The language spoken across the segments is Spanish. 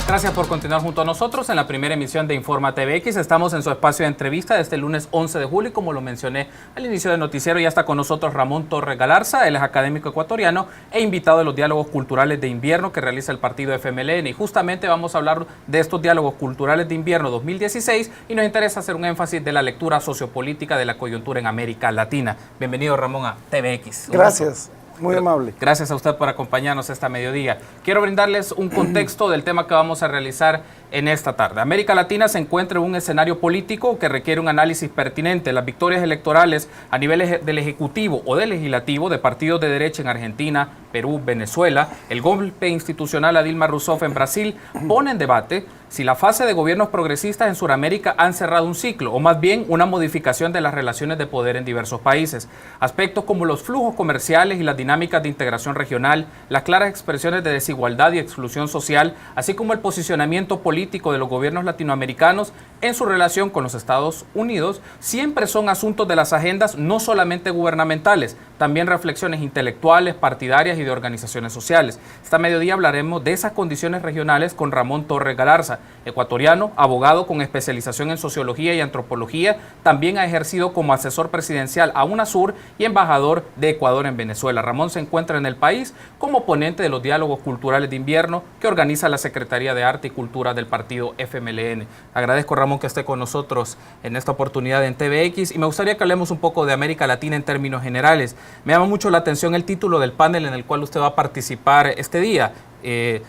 Gracias por continuar junto a nosotros en la primera emisión de Informa TVX. Estamos en su espacio de entrevista desde el lunes 11 de julio y como lo mencioné al inicio del noticiero, ya está con nosotros Ramón Torres Galarza. Él es académico ecuatoriano e invitado de los diálogos culturales de invierno que realiza el partido FMLN. Y justamente vamos a hablar de estos diálogos culturales de invierno 2016 y nos interesa hacer un énfasis de la lectura sociopolítica de la coyuntura en América Latina. Bienvenido, Ramón, a TVX. Gracias. Muy amable. Gracias a usted por acompañarnos esta mediodía. Quiero brindarles un contexto del tema que vamos a realizar en esta tarde. América Latina se encuentra en un escenario político que requiere un análisis pertinente. Las victorias electorales a nivel del Ejecutivo o del Legislativo de partidos de derecha en Argentina, Perú, Venezuela, el golpe institucional a Dilma Rousseff en Brasil, pone en debate si la fase de gobiernos progresistas en Sudamérica han cerrado un ciclo, o más bien una modificación de las relaciones de poder en diversos países. Aspectos como los flujos comerciales y las dinámicas de integración regional, las claras expresiones de desigualdad y exclusión social, así como el posicionamiento político de los gobiernos latinoamericanos en su relación con los Estados Unidos, siempre son asuntos de las agendas no solamente gubernamentales, también reflexiones intelectuales, partidarias y de organizaciones sociales. Esta mediodía hablaremos de esas condiciones regionales con Ramón Torres Galarza, ecuatoriano, abogado con especialización en sociología y antropología, también ha ejercido como asesor presidencial a UNASUR y embajador de Ecuador en Venezuela. Ramón se encuentra en el país como ponente de los diálogos culturales de invierno que organiza la Secretaría de Arte y Cultura del partido FMLN. Agradezco, Ramón, que esté con nosotros en esta oportunidad en TVX y me gustaría que hablemos un poco de América Latina en términos generales. Me llama mucho la atención el título del panel en el cual usted va a participar este día.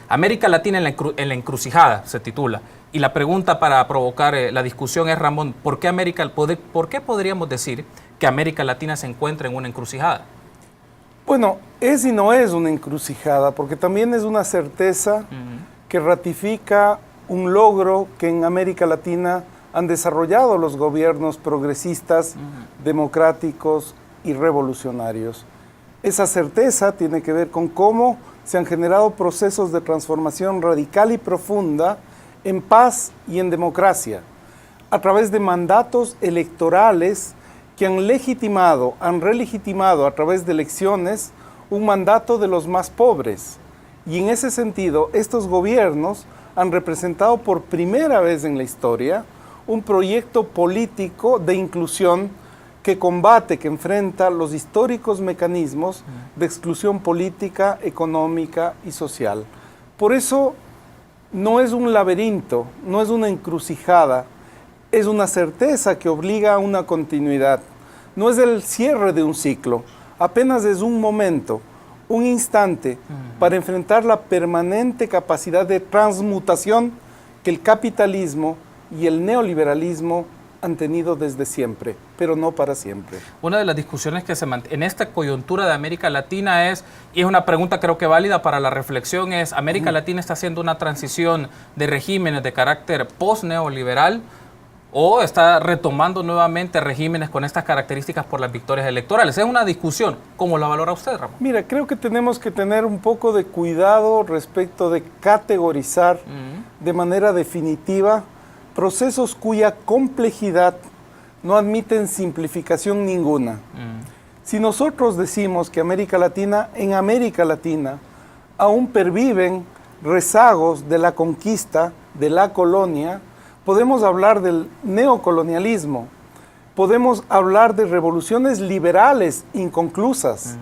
América Latina en la encrucijada se titula. Y la pregunta para provocar la discusión es, Ramón, ¿por qué podríamos decir que América Latina se encuentra en una encrucijada? Bueno, es y no es una encrucijada, porque también es una certeza que ratifica un logro que en América Latina han desarrollado los gobiernos progresistas, democráticos y revolucionarios. Esa certeza tiene que ver con cómo se han generado procesos de transformación radical y profunda en paz y en democracia, a través de mandatos electorales que han relegitimado a través de elecciones un mandato de los más pobres. Y en ese sentido, estos gobiernos han representado por primera vez en la historia un proyecto político de inclusión que combate, que enfrenta los históricos mecanismos de exclusión política, económica y social. Por eso no es un laberinto, no es una encrucijada, es una certeza que obliga a una continuidad. No es el cierre de un ciclo, apenas es un momento, un instante para enfrentar la permanente capacidad de transmutación que el capitalismo y el neoliberalismo han tenido desde siempre, pero no para siempre. Una de las discusiones que se mantiene en esta coyuntura de América Latina es, y es una pregunta creo que válida para la reflexión, es ¿América Latina está haciendo una transición de regímenes de carácter post-neoliberal o está retomando nuevamente regímenes con estas características por las victorias electorales? Es una discusión. ¿Cómo la valora usted, Ramón? Mira, creo que tenemos que tener un poco de cuidado respecto de categorizar de manera definitiva procesos cuya complejidad no admiten simplificación ninguna. Si nosotros decimos que en América Latina aún perviven rezagos de la conquista, de la colonia, podemos hablar del neocolonialismo, podemos hablar de revoluciones liberales inconclusas,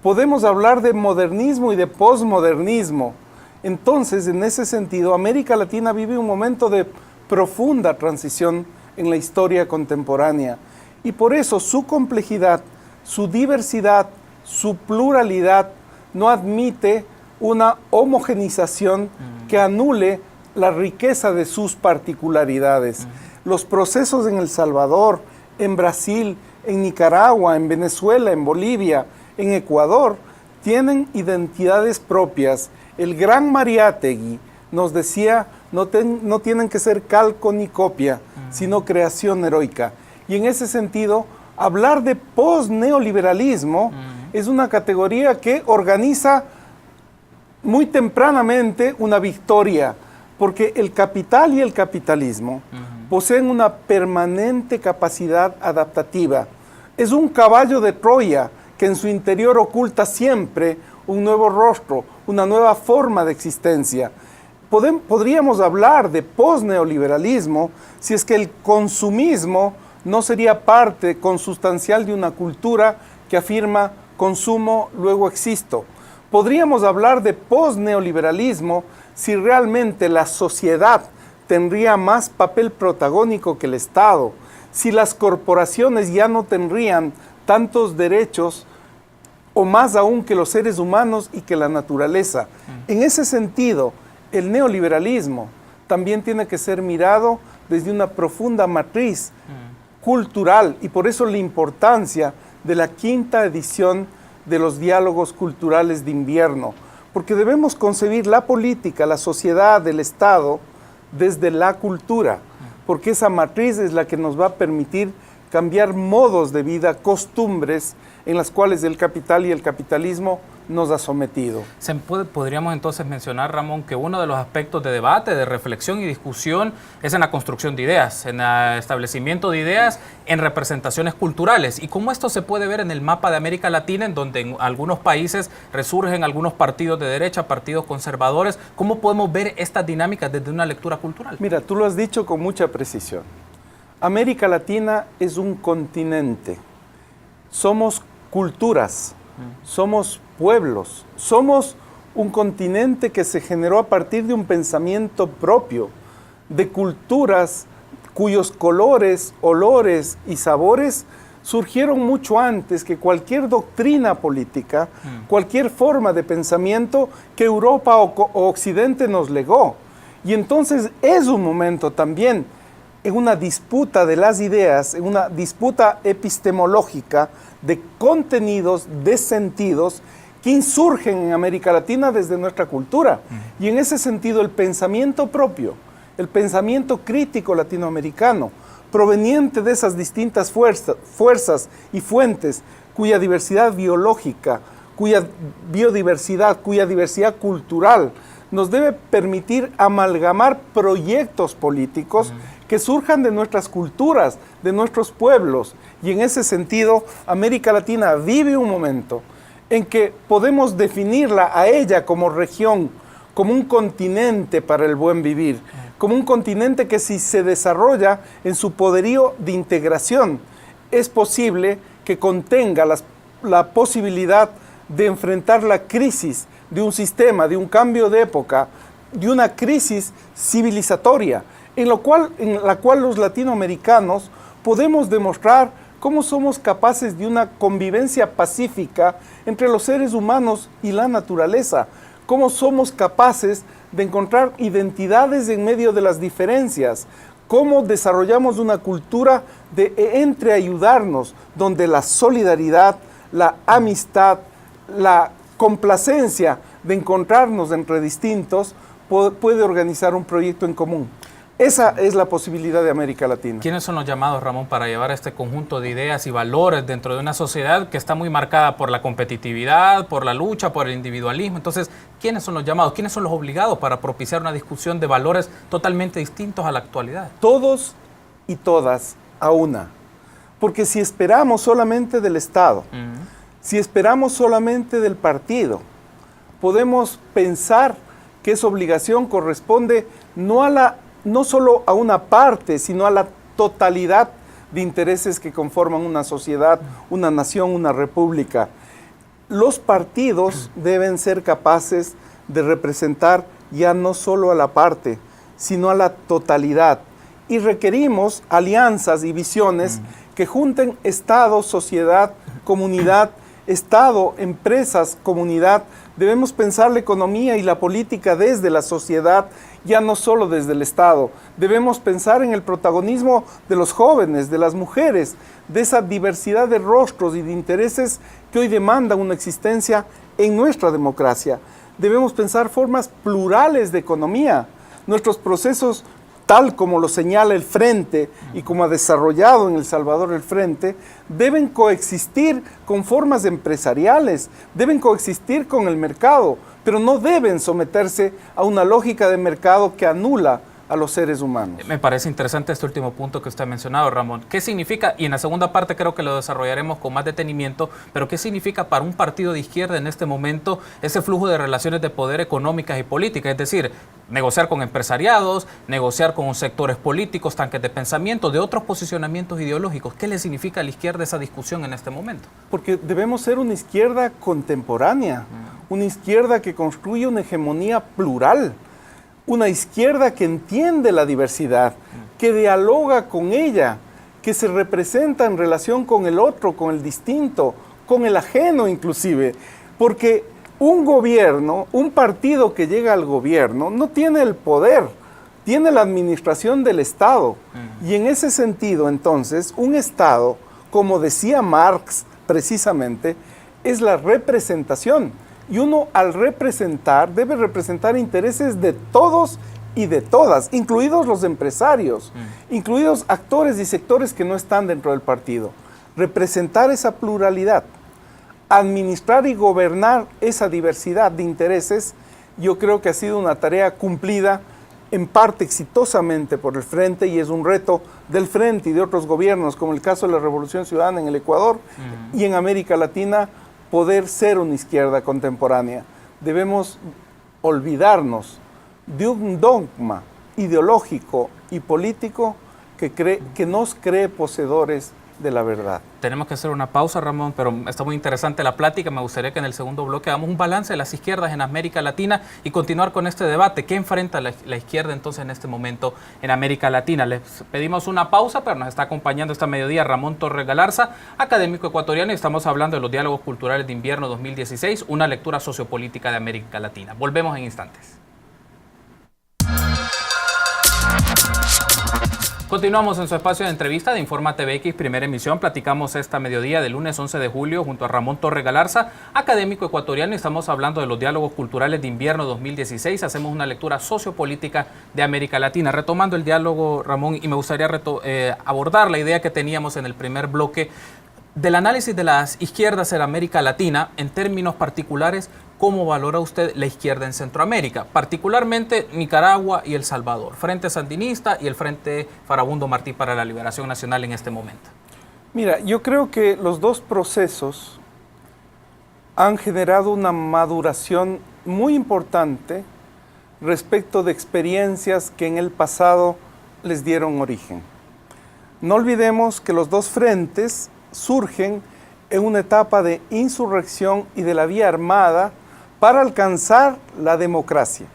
podemos hablar de modernismo y de posmodernismo. Entonces, en ese sentido, América Latina vive un momento de profunda transición en la historia contemporánea y por eso su complejidad, su diversidad, su pluralidad no admite una homogenización que anule la riqueza de sus particularidades. Los procesos en El Salvador, en Brasil, en Nicaragua, en Venezuela, en Bolivia, en Ecuador, tienen identidades propias. El gran Mariátegui nos decía, no tienen que ser calco ni copia, sino creación heroica. Y en ese sentido, hablar de post-neoliberalismo es una categoría que organiza muy tempranamente una victoria, porque el capital y el capitalismo poseen una permanente capacidad adaptativa. Es un caballo de Troya que en su interior oculta siempre un nuevo rostro, una nueva forma de existencia. Podríamos hablar de posneoliberalismo si es que el consumismo no sería parte consustancial de una cultura que afirma consumo, luego existo. Podríamos hablar de posneoliberalismo si realmente la sociedad tendría más papel protagónico que el Estado, si las corporaciones ya no tendrían tantos derechos o más aún que los seres humanos y que la naturaleza. En ese sentido, el neoliberalismo también tiene que ser mirado desde una profunda matriz cultural, y por eso la importancia de la 5ª edición de los diálogos culturales de invierno, porque debemos concebir la política, la sociedad, el Estado desde la cultura, porque esa matriz es la que nos va a permitir cambiar modos de vida, costumbres en las cuales el capital y el capitalismo nos ha sometido. Podríamos entonces mencionar, Ramón, que uno de los aspectos de debate, de reflexión y discusión es en la construcción de ideas, en el establecimiento de ideas, en representaciones culturales. Y cómo esto se puede ver en el mapa de América Latina, en donde en algunos países resurgen algunos partidos de derecha, partidos conservadores. ¿Cómo podemos ver estas dinámicas desde una lectura cultural? Mira, tú lo has dicho con mucha precisión. América Latina es un continente. Somos culturas, somos pueblos, somos un continente que se generó a partir de un pensamiento propio, de culturas cuyos colores, olores y sabores surgieron mucho antes que cualquier doctrina política, cualquier forma de pensamiento que Europa o Occidente nos legó. Y entonces es un momento también en una disputa de las ideas, en una disputa epistemológica de contenidos, de sentidos que insurgen en América Latina desde nuestra cultura. Y en ese sentido el pensamiento propio, el pensamiento crítico latinoamericano, proveniente de esas distintas fuerzas y fuentes cuya diversidad biológica, cuya biodiversidad, cuya diversidad cultural nos debe permitir amalgamar proyectos políticos que surjan de nuestras culturas, de nuestros pueblos. Y en ese sentido, América Latina vive un momento en que podemos definirla a ella como región, como un continente para el buen vivir, como un continente que si se desarrolla en su poderío de integración, es posible que contenga la posibilidad de enfrentar la crisis de un sistema, de un cambio de época, de una crisis civilizatoria, en la cual los latinoamericanos podemos demostrar cómo somos capaces de una convivencia pacífica entre los seres humanos y la naturaleza, cómo somos capaces de encontrar identidades en medio de las diferencias, cómo desarrollamos una cultura de entreayudarnos, donde la solidaridad, la amistad, la complacencia de encontrarnos entre distintos puede organizar un proyecto en común. Esa es la posibilidad de América Latina. ¿Quiénes son los llamados, Ramón, para llevar este conjunto de ideas y valores dentro de una sociedad que está muy marcada por la competitividad, por la lucha, por el individualismo? Entonces, ¿quiénes son los llamados? ¿Quiénes son los obligados para propiciar una discusión de valores totalmente distintos a la actualidad? Todos y todas a una. Porque si esperamos solamente del Estado, si esperamos solamente del partido, podemos pensar que esa obligación corresponde no solo a una parte, sino a la totalidad de intereses que conforman una sociedad, una nación, una república. Los partidos deben ser capaces de representar ya no solo a la parte, sino a la totalidad. Y requerimos alianzas y visiones que junten Estado, sociedad, comunidad, Estado, empresas, comunidad. Debemos pensar la economía y la política desde la sociedad, ya no solo desde el Estado. Debemos pensar en el protagonismo de los jóvenes, de las mujeres, de esa diversidad de rostros y de intereses que hoy demandan una existencia en nuestra democracia. Debemos pensar formas plurales de economía. Nuestros procesos, tal como lo señala el Frente y como ha desarrollado en El Salvador el Frente, deben coexistir con formas empresariales, deben coexistir con el mercado, pero no deben someterse a una lógica de mercado que anula a los seres humanos. Me parece interesante este último punto que usted ha mencionado, Ramón. ¿Qué significa? Y en la segunda parte creo que lo desarrollaremos con más detenimiento, pero ¿qué significa para un partido de izquierda en este momento ese flujo de relaciones de poder económicas y políticas? Es decir, negociar con empresariados, negociar con sectores políticos, tanques de pensamiento, de otros posicionamientos ideológicos. ¿Qué le significa a la izquierda esa discusión en este momento? Porque debemos ser una izquierda contemporánea, una izquierda que construye una hegemonía plural, una izquierda que entiende la diversidad, que dialoga con ella, que se representa en relación con el otro, con el distinto, con el ajeno inclusive. Porque un gobierno, un partido que llega al gobierno, no tiene el poder, tiene la administración del Estado. Y en ese sentido, entonces, un Estado, como decía Marx precisamente, es la representación. Y uno al representar debe representar intereses de todos y de todas, incluidos los empresarios, incluidos actores y sectores que no están dentro del partido. Representar esa pluralidad, administrar y gobernar esa diversidad de intereses, yo creo que ha sido una tarea cumplida en parte exitosamente por el Frente, y es un reto del Frente y de otros gobiernos, como el caso de la Revolución Ciudadana en el Ecuador y en América Latina, poder ser una izquierda contemporánea. Debemos olvidarnos de un dogma ideológico y político que nos cree poseedores de la verdad. Tenemos que hacer una pausa, Ramón, pero está muy interesante la plática. Me gustaría que en el segundo bloque hagamos un balance de las izquierdas en América Latina y continuar con este debate. ¿Qué enfrenta la izquierda entonces en este momento en América Latina? Les pedimos una pausa, pero nos está acompañando esta mediodía Ramón Torres Galarza, académico ecuatoriano, y estamos hablando de los diálogos culturales de invierno 2016, una lectura sociopolítica de América Latina. Volvemos en instantes. Continuamos en su espacio de entrevista de Informa TVX, primera emisión. Platicamos esta mediodía del lunes 11 de julio junto a Ramón Torres Galarza, académico ecuatoriano, y estamos hablando de los diálogos culturales de invierno 2016. Hacemos una lectura sociopolítica de América Latina. Retomando el diálogo, Ramón, y me gustaría abordar la idea que teníamos en el primer bloque del análisis de las izquierdas en América Latina, en términos particulares. ¿Cómo valora usted la izquierda en Centroamérica? Particularmente Nicaragua y El Salvador, Frente Sandinista y el Frente Farabundo Martí para la Liberación Nacional en este momento. Mira, yo creo que los dos procesos han generado una maduración muy importante respecto de experiencias que en el pasado les dieron origen. No olvidemos que los dos frentes surgen en una etapa de insurrección y de la vía armada para alcanzar la democracia.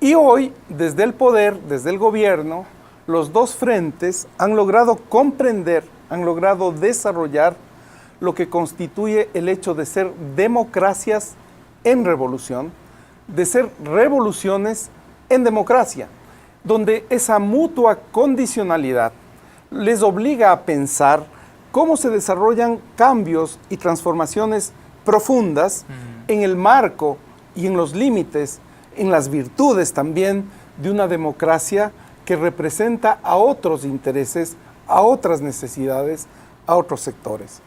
Y hoy, desde el poder, desde el gobierno, los dos frentes han logrado comprender, han logrado desarrollar lo que constituye el hecho de ser democracias en revolución, de ser revoluciones en democracia, donde esa mutua condicionalidad les obliga a pensar cómo se desarrollan cambios y transformaciones profundas en el marco y en los límites, en las virtudes también de una democracia que representa a otros intereses, a otras necesidades, a otros sectores.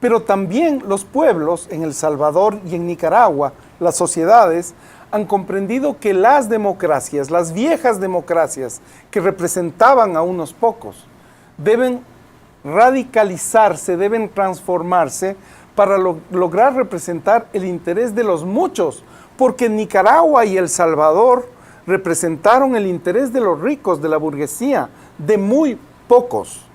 Pero también los pueblos en El Salvador y en Nicaragua, las sociedades, han comprendido que las democracias, las viejas democracias que representaban a unos pocos, deben radicalizarse, deben transformarse para lograr representar el interés de los muchos, porque Nicaragua y El Salvador representaron el interés de los ricos, de la burguesía, de muy pocos.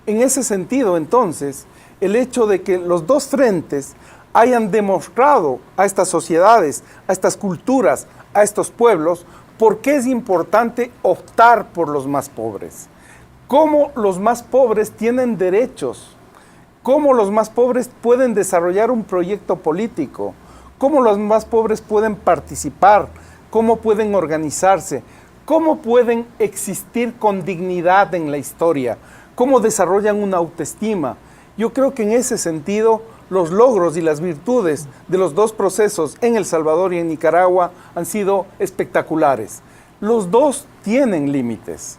En ese sentido, entonces, el hecho de que los dos frentes hayan demostrado a estas sociedades, a estas culturas, a estos pueblos, por qué es importante optar por los más pobres. Cómo los más pobres tienen derechos, cómo los más pobres pueden desarrollar un proyecto político, cómo los más pobres pueden participar, cómo pueden organizarse, cómo pueden existir con dignidad en la historia, cómo desarrollan una autoestima. Yo creo que en ese sentido los logros y las virtudes de los dos procesos en El Salvador y en Nicaragua han sido espectaculares. Los dos tienen límites.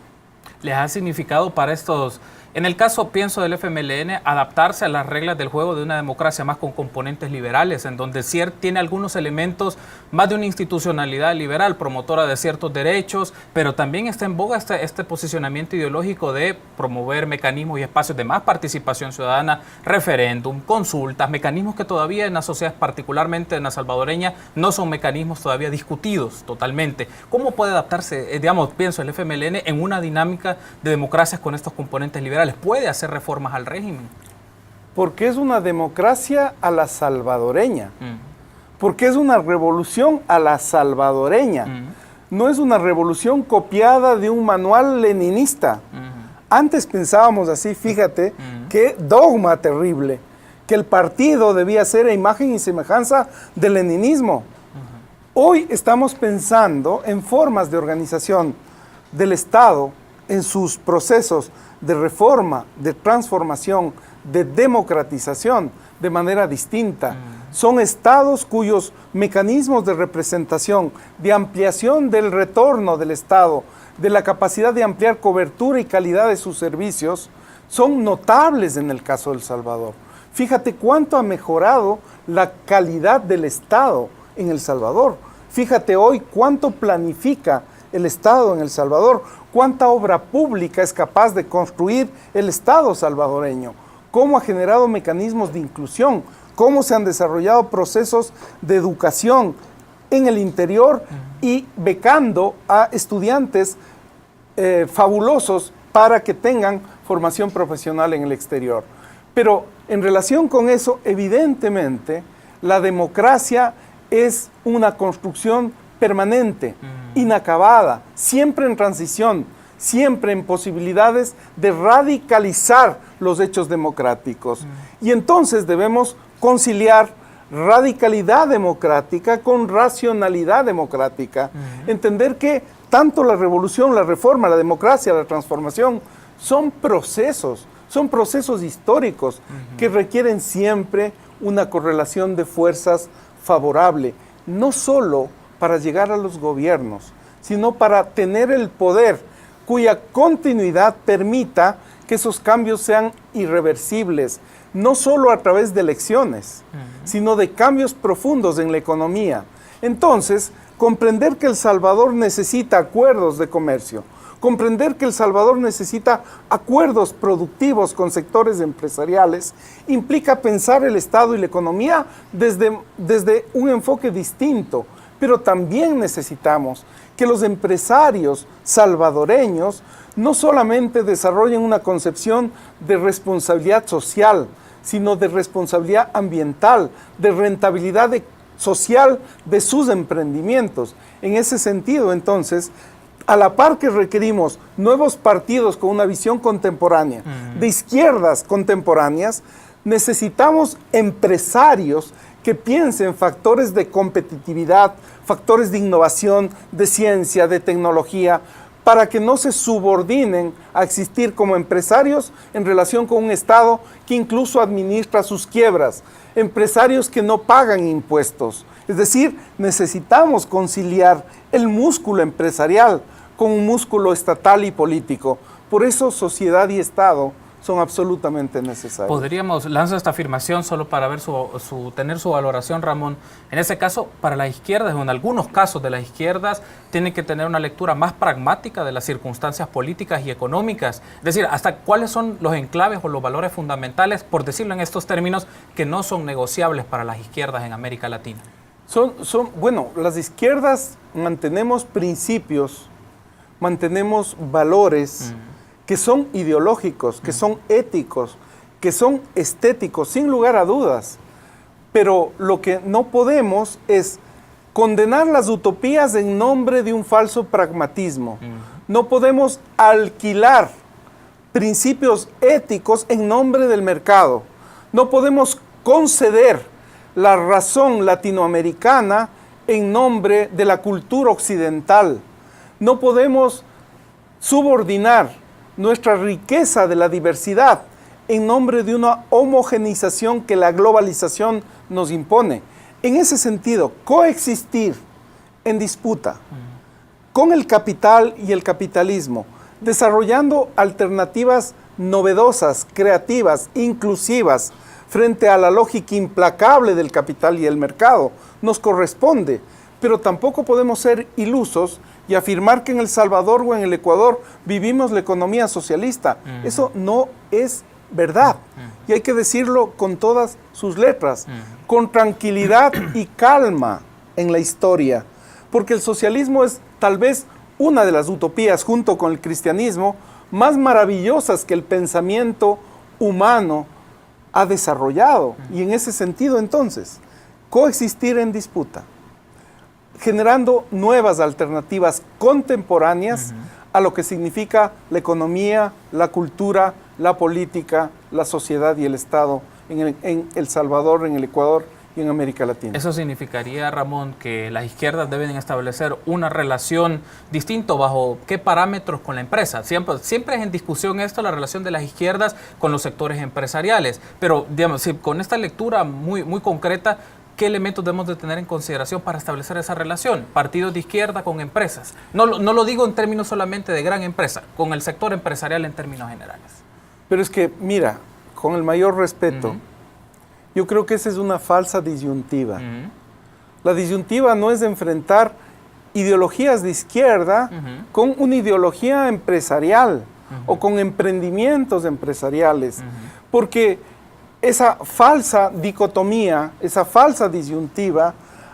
¿Les ha significado para estos En el caso, pienso, del FMLN, adaptarse a las reglas del juego de una democracia más con componentes liberales, en donde tiene algunos elementos más de una institucionalidad liberal, promotora de ciertos derechos, pero también está en boga este posicionamiento ideológico de promover mecanismos y espacios de más participación ciudadana, referéndum, consultas, mecanismos que todavía en las sociedades, particularmente en la salvadoreña, no son mecanismos todavía discutidos totalmente. ¿Cómo puede adaptarse, digamos, pienso, el FMLN en una dinámica de democracias con estos componentes liberales? ¿Puede hacer reformas al régimen? Porque es una democracia a la salvadoreña. Porque es una revolución a la salvadoreña. No es una revolución copiada de un manual leninista. Antes pensábamos así, fíjate, qué dogma terrible, que el partido debía ser a imagen y semejanza del leninismo. Hoy estamos pensando en formas de organización del Estado, en sus procesos de reforma, de transformación, de democratización, de manera distinta. Son estados cuyos mecanismos de representación, de ampliación del retorno del Estado, de la capacidad de ampliar cobertura y calidad de sus servicios, son notables en el caso de El Salvador. Fíjate cuánto ha mejorado la calidad del Estado en El Salvador. Fíjate hoy cuánto planifica el Estado en El Salvador, cuánta obra pública es capaz de construir el Estado salvadoreño, cómo ha generado mecanismos de inclusión, cómo se han desarrollado procesos de educación en el interior y becando a estudiantes fabulosos para que tengan formación profesional en el exterior. Pero en relación con eso, evidentemente, la democracia es una construcción permanente, inacabada, siempre en transición, siempre en posibilidades de radicalizar los hechos democráticos. Y entonces debemos conciliar radicalidad democrática con racionalidad democrática. Entender que tanto la revolución, la reforma, la democracia, la transformación son procesos históricos que requieren siempre una correlación de fuerzas favorable, no solo para llegar a los gobiernos, sino para tener el poder cuya continuidad permita que esos cambios sean irreversibles, no solo a través de elecciones, sino de cambios profundos en la economía. Entonces, comprender que El Salvador necesita acuerdos de comercio, comprender que El Salvador necesita acuerdos productivos con sectores empresariales, implica pensar el Estado y la economía desde un enfoque distinto. Pero también necesitamos que los empresarios salvadoreños no solamente desarrollen una concepción de responsabilidad social, sino de responsabilidad ambiental, de rentabilidad social de sus emprendimientos. En ese sentido, entonces, a la par que requerimos nuevos partidos con una visión contemporánea, de izquierdas contemporáneas, necesitamos empresarios que piensen factores de competitividad, factores de innovación, de ciencia, de tecnología, para que no se subordinen a existir como empresarios en relación con un Estado que incluso administra sus quiebras, empresarios que no pagan impuestos. Es decir, necesitamos conciliar el músculo empresarial con un músculo estatal y político. Por eso sociedad y Estado son absolutamente necesarios. Podríamos lanzar esta afirmación solo para ver tener su valoración, Ramón. En ese caso, para las izquierdas, o en algunos casos de las izquierdas, tienen que tener una lectura más pragmática de las circunstancias políticas y económicas. Es decir, hasta cuáles son los enclaves o los valores fundamentales, por decirlo en estos términos, que no son negociables para las izquierdas en América Latina. Bueno, las izquierdas mantenemos principios, mantenemos valores que son ideológicos, que son éticos, que son estéticos, sin lugar a dudas. Pero lo que no podemos es condenar las utopías en nombre de un falso pragmatismo. No podemos alquilar principios éticos en nombre del mercado. No podemos conceder la razón latinoamericana en nombre de la cultura occidental. No podemos subordinar nuestra riqueza de la diversidad en nombre de una homogeneización que la globalización nos impone. En ese sentido, coexistir en disputa con el capital y el capitalismo, desarrollando alternativas novedosas, creativas, inclusivas, frente a la lógica implacable del capital y el mercado. Nos corresponde, pero tampoco podemos ser ilusos y afirmar que en El Salvador o en el Ecuador vivimos la economía socialista. Eso no es verdad. Y hay que decirlo con todas sus letras, con tranquilidad y calma en la historia, porque el socialismo es tal vez una de las utopías, junto con el cristianismo, más maravillosas que el pensamiento humano ha desarrollado. Y en ese sentido, entonces, coexistir en disputa, generando nuevas alternativas contemporáneas a lo que significa la economía, la cultura, la política, la sociedad y el Estado en El Salvador, en el Ecuador y en América Latina. Eso significaría, Ramón, que las izquierdas deben establecer una relación distinta bajo qué parámetros con la empresa. Siempre es en discusión esto, la relación de las izquierdas con los sectores empresariales. Pero, digamos, si con esta lectura muy concreta, ¿qué elementos debemos de tener en consideración para establecer esa relación? Partidos de izquierda con empresas. No lo digo en términos solamente de gran empresa, con el sector empresarial en términos generales. Pero es que, mira, con el mayor respeto, yo creo que esa es una falsa disyuntiva. La disyuntiva no es de enfrentar ideologías de izquierda con una ideología empresarial o con emprendimientos empresariales, porque esa falsa dicotomía, esa falsa disyuntiva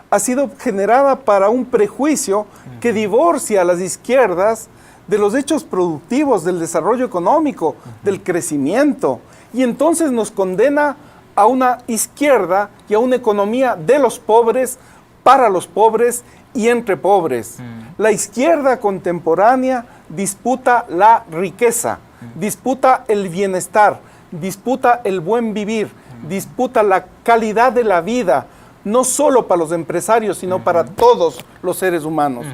ha sido generada para un prejuicio que divorcia a las izquierdas de los hechos productivos, del desarrollo económico, del crecimiento, y entonces nos condena a una izquierda y a una economía de los pobres, para los pobres y entre pobres. La izquierda contemporánea disputa la riqueza, disputa el bienestar, disputa el buen vivir, disputa la calidad de la vida, no solo para los empresarios, sino para todos los seres humanos.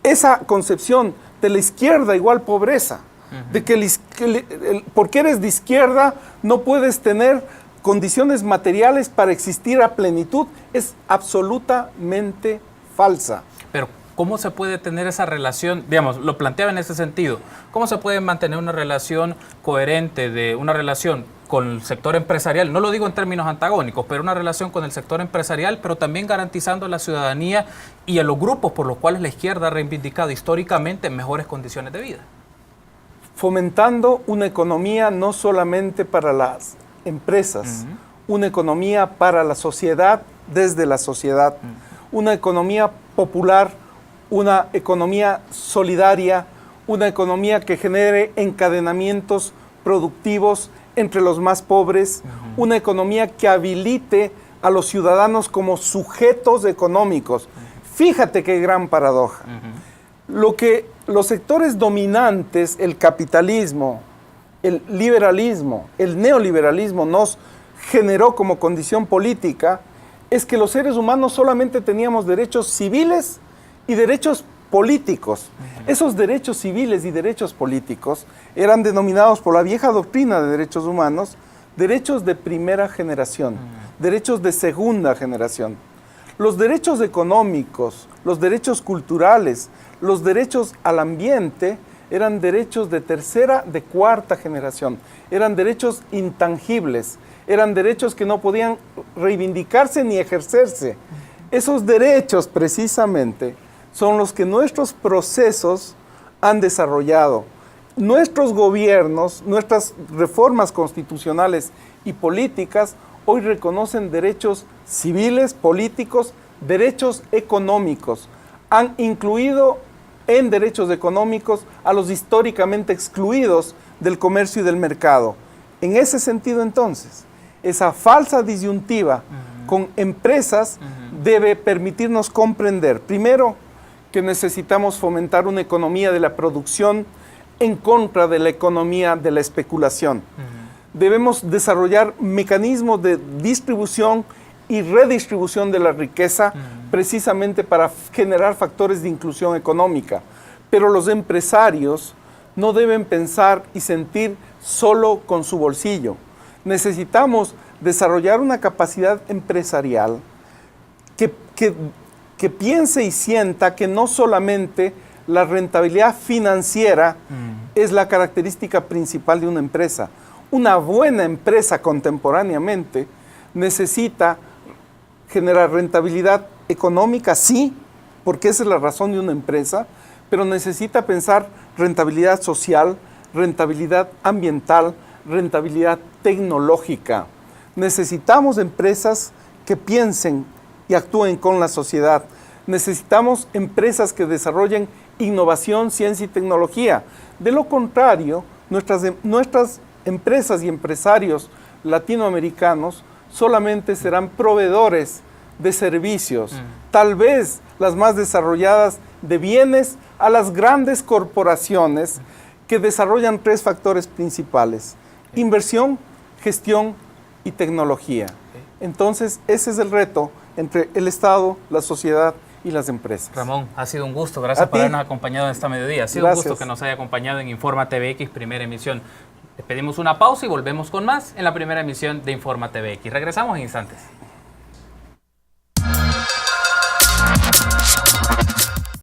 Esa concepción de la izquierda igual pobreza, de que porque eres de izquierda no puedes tener condiciones materiales para existir a plenitud, es absolutamente falsa. Pero, ¿cómo se puede tener esa relación? Digamos, lo planteaba en ese sentido. ¿Cómo se puede mantener una relación coherente, de una relación con el sector empresarial? No lo digo en términos antagónicos, pero una relación con el sector empresarial, pero también garantizando a la ciudadanía y a los grupos por los cuales la izquierda ha reivindicado históricamente mejores condiciones de vida. Fomentando una economía no solamente para las empresas, una economía para la sociedad, desde la sociedad, una economía popular, una economía solidaria, una economía que genere encadenamientos productivos entre los más pobres, una economía que habilite a los ciudadanos como sujetos económicos. Fíjate qué gran paradoja. Lo que los sectores dominantes, el capitalismo, el liberalismo, el neoliberalismo nos generó como condición política, es que los seres humanos solamente teníamos derechos civiles y derechos políticos. Esos derechos civiles y derechos políticos eran denominados por la vieja doctrina de derechos humanos derechos de primera generación, derechos de segunda generación. Los derechos económicos, los derechos culturales, los derechos al ambiente eran derechos de tercera, de cuarta generación. Eran derechos intangibles, eran derechos que no podían reivindicarse ni ejercerse. Esos derechos, precisamente, son los que nuestros procesos han desarrollado. Nuestros gobiernos, nuestras reformas constitucionales y políticas hoy reconocen derechos civiles, políticos, derechos económicos. Han incluido en derechos económicos a los históricamente excluidos del comercio y del mercado. En ese sentido, entonces, esa falsa disyuntiva con empresas debe permitirnos comprender, primero, que necesitamos fomentar una economía de la producción en contra de la economía de la especulación. Debemos desarrollar mecanismos de distribución y redistribución de la riqueza precisamente para generar factores de inclusión económica. Pero los empresarios no deben pensar y sentir solo con su bolsillo. Necesitamos desarrollar una capacidad empresarial que piense y sienta que no solamente la rentabilidad financiera es la característica principal de una empresa. Una buena empresa contemporáneamente necesita generar rentabilidad económica, sí, porque esa es la razón de una empresa, pero necesita pensar rentabilidad social, rentabilidad ambiental, rentabilidad tecnológica. Necesitamos empresas que piensen y actúen con la sociedad. Necesitamos empresas que desarrollen innovación, ciencia y tecnología. De lo contrario, nuestras empresas y empresarios latinoamericanos solamente serán proveedores de servicios, tal vez las más desarrolladas de bienes, a las grandes corporaciones que desarrollan 3 factores principales: inversión, gestión y tecnología. Entonces, ese es el reto entre el Estado, la sociedad y las empresas. Ramón, ha sido un gusto. Gracias por habernos acompañado en esta mediodía. Ha sido un gusto que nos haya acompañado en Informa TVX, primera emisión. Les pedimos una pausa y volvemos con más en la primera emisión de Informa TVX. Regresamos en instantes.